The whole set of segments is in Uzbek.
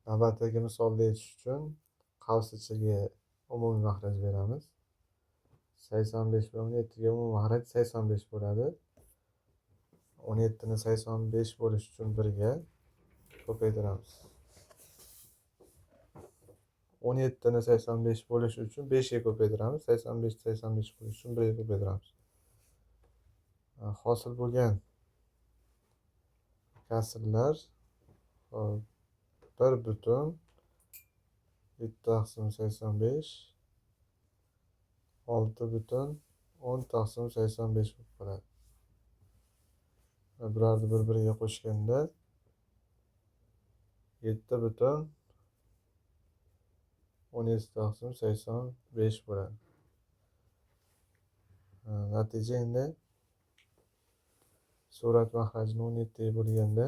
Navbatdagi misolda aytish uchun qavs ichiga umumiy mahraj beramiz. 85 va 17 ga umumiy mahraj 85 bo'ladi. 17 ni 85 bo'lish uchun 1 ga ko'paytiramiz. 17 ni 85 bo'lish uchun 5 ga ko'paytiramiz. 85 85 bo'lish uchun 1 ga ko'paytiramiz. Hosil bo'lgan kasrlar 1 butun 7 taqsim 85 6 butun 10 taqsim 85 bo'lib qoladi. Bularni bir-biriga qo'shganda 7 butun 17 taqsim 85 bo'ladi. Natija endi surat mahrajini 17 ga bo'lganda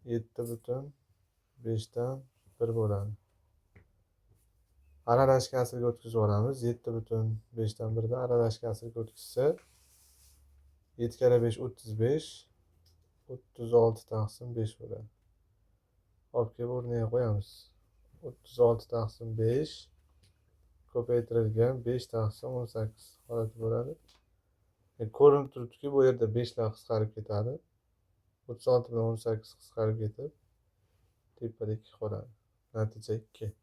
7 butun 5 dan 1 bo'ladi. Aralash kasrga o'tkazib olamiz. 7 butun 5 dan 1 dan aralash kasrga o'tkazsa 7 kara 5 35 36 taqsim 5 bo'ladi. Olib kelib o'rniga qo'yamiz. 36 taqsim 5 ko'paytirilgan 5 taqsim 18 holati bo'ladi. Ko'rinib turibdiki, bu yerda 5 lar qisqarib ketadi. 36 bilan 18 qisqarib ketib tepada 2 qoladi. Natija 2.